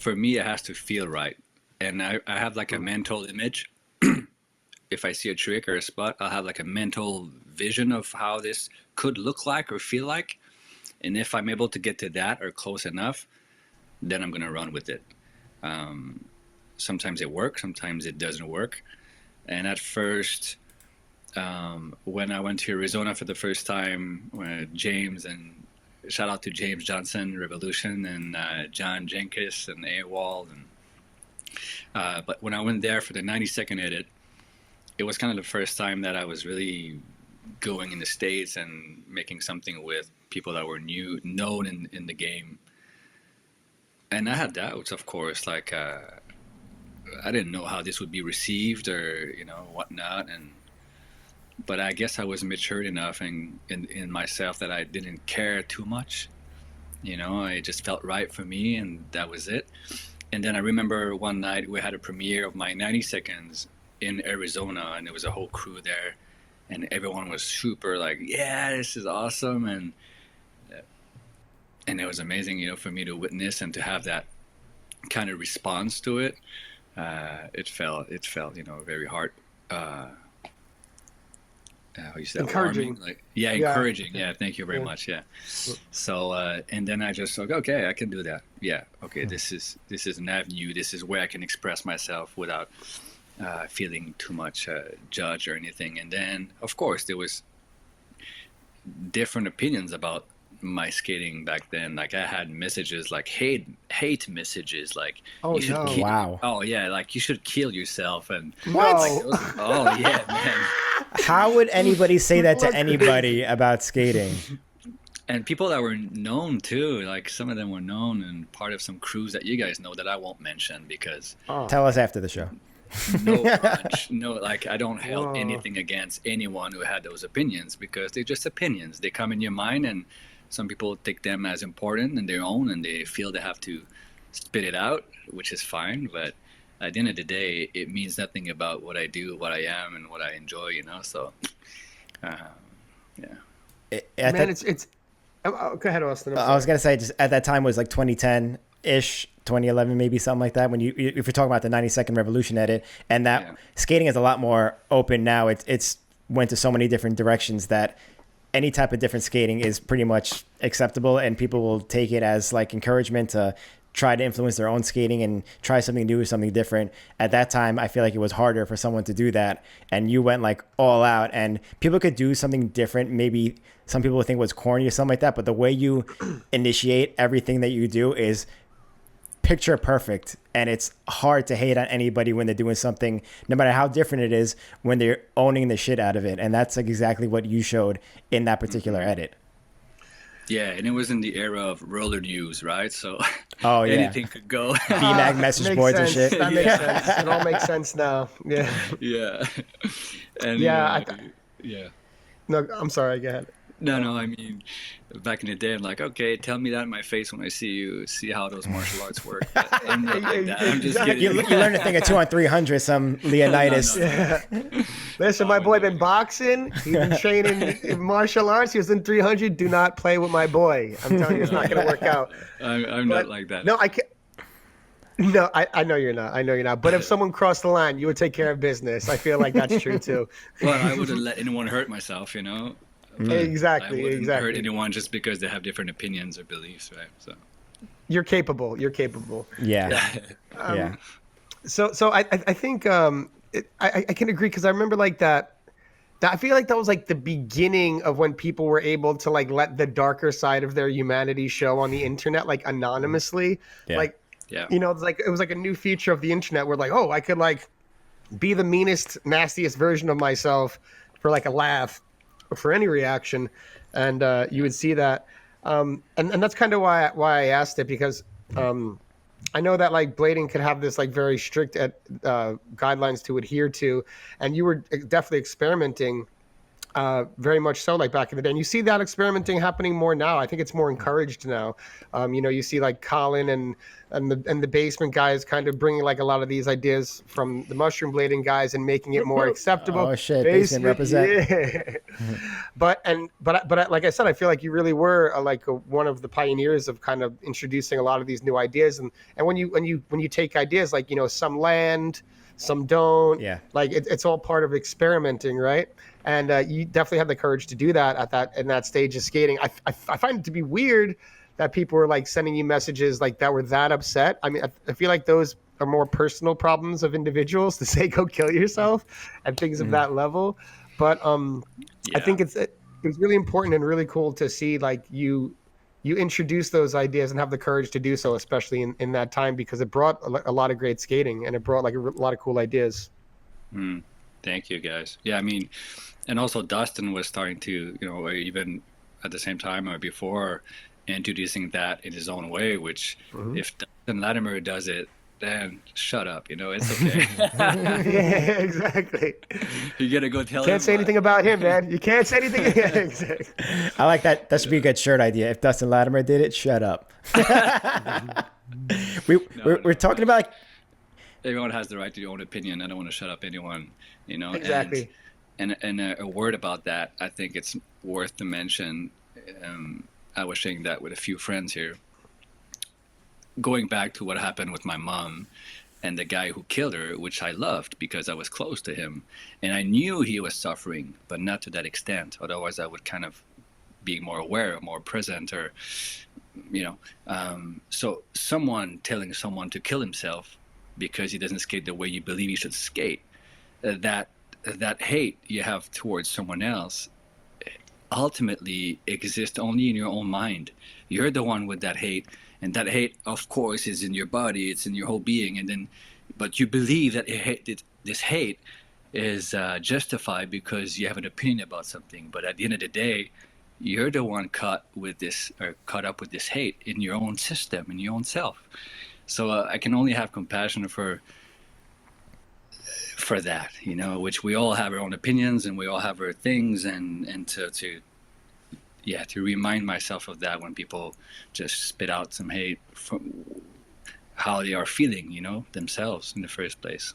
for me, it has to feel right. And I have like a mental image. If I see a trick or a spot, I'll have like a mental vision of how this could look like or feel like. And if I'm able to get to that or close enough, then I'm going to run with it. Um, Sometimes it works, sometimes it doesn't work. And at first, when I went to Arizona for the first time, James and shout out to James Johnson, Revolution, and John Jenkins and AWOL. And but when I went there for the 90-second edit, it was kind of the first time that I was really going in the States and making something with people that were known in the game. And I had doubts, of course, like I didn't know how this would be received or, whatnot. But I guess I was matured enough in myself that I didn't care too much. It just felt right for me, and that was it. And then I remember one night we had a premiere of my 90 seconds in Arizona, and there was a whole crew there, and everyone was super like, yeah, this is awesome. And it was amazing, for me to witness and to have that kind of response to it. It felt, very hard. How you say that? Encouraging. Warming? Encouraging. Yeah, thank you very much. Yeah. So and then I just like, okay, I can do that. Yeah, okay, this is an avenue. This is where I can express myself without feeling too much judged or anything. And then, of course, there was different opinions about my skating back then. Like I had messages like hate messages like Oh, you should no. kill, Wow. oh yeah, like you should kill yourself and What? like those, oh yeah, man. How would anybody say that to What? anybody about skating? And people that were known too, like some of them were known and part of some crews that you guys know that I won't mention because Oh. Tell us after the show. like I don't hold Whoa. anything against anyone who had those opinions because they're just opinions. They come in your mind and some people take them as important and their own and they feel they have to spit it out, which is fine. But at the end of the day, it means nothing about what I do, what I am, and what I enjoy, So, yeah. At Man, that- it's. Go ahead, Austin. I'm I was sorry. gonna say, just at that time was like 2010-ish, 2011, maybe something like that. When if you're talking about the 90-second revolution edit, and that Yeah. skating is a lot more open now. It's went to so many different directions that any type of different skating is pretty much acceptable, and people will take it as like encouragement to try to influence their own skating and try something new, something different. At that time, I feel like it was harder for someone to do that, and you went like all out, and people could do something different. Maybe some people would think it was corny or something like that, but the way you initiate everything that you do is picture perfect, and it's hard to hate on anybody when they're doing something, no matter how different it is, when they're owning the shit out of it. And that's like exactly what you showed in that particular edit. Yeah, and it was in the era of roller news, right? So Oh, yeah. anything could go. BMAG message Makes boards and sense. shit. That makes sense. It all makes sense now. Yeah. Yeah. And Yeah, yeah. No, I'm sorry. Go ahead. No, I mean, back in the day, I'm like, okay, tell me that in my face when I see you, see how those martial arts work. But I'm not like that. I'm just Exactly. kidding. You learn a thing at 2 on 300, some Leonidas. No. Yeah. Listen, my boy been boxing. He's been training in martial arts. He was in 300. Do not play with my boy. I'm telling you, it's not going to work out. I'm not like that. No, I can't. No, I know you're not. I know you're not. But if someone crossed the line, you would take care of business. I feel like that's true too. Well, I wouldn't let anyone hurt myself, But I Exactly. wouldn't hurt Exactly. anyone just because they have different opinions or beliefs, right? So, You're capable. You're capable. Yeah. Yeah. So I think I can agree because I remember like that. I feel like that was like the beginning of when people were able to like let the darker side of their humanity show on the internet, like anonymously. Yeah. Like, yeah. it was like a new feature of the internet where like, oh, I could like be the meanest, nastiest version of myself for like a laugh or for any reaction, and you would see that. And that's kind of why I asked it because I know that like blading could have this like very strict guidelines to adhere to, and you were definitely experimenting Very much so, like back in the day. And you see that experimenting happening more now. I think it's more encouraged now. You see like Colin and the basement guys kind of bringing like a lot of these ideas from the mushroom blading guys and making it more acceptable. Oh shit, basement represent. Yeah. But like I said, I feel like you really were one of the pioneers of kind of introducing a lot of these new ideas. And when you take ideas like some land, some don't. Yeah. Like it's all part of experimenting, right? And you definitely had the courage to do that in that stage of skating. I find it to be weird that people were like sending you messages like that were that upset. I mean, I feel like those are more personal problems of individuals to say go kill yourself and things of that level. But I think it was really important and really cool to see like you introduce those ideas and have the courage to do so, especially in that time, because it brought a lot of great skating and it brought like a lot of cool ideas. Thank you, guys. Yeah, I mean, and also Dustin was starting to, even at the same time or before, introducing that in his own way, which if Dustin Latimer does it, then shut up, it's okay. Yeah, exactly. You gotta go tell him. Can't say anything about him, man. You can't say anything. Exactly. I like that. That should be a good shirt idea. If Dustin Latimer did it, shut up. We're talking about like, everyone has the right to their own opinion. I don't want to shut up anyone, Exactly. And a word about that, I think it's worth to mention. I was sharing that with a few friends here. Going back to what happened with my mom and the guy who killed her, which I loved because I was close to him. And I knew he was suffering, but not to that extent. Otherwise, I would kind of be more aware, more present, or, So someone telling someone to kill himself because he doesn't skate the way you believe he should skate, that hate you have towards someone else ultimately exists only in your own mind. You're the one with that hate, and that hate, of course, is in your body, it's in your whole being, but you believe that this hate is justified because you have an opinion about something. But at the end of the day, you're the one caught up with this hate in your own system, in your own self. So I can only have compassion for that, which we all have our own opinions and we all have our things, and to remind myself of that when people just spit out some hate from how they are feeling, themselves in the first place.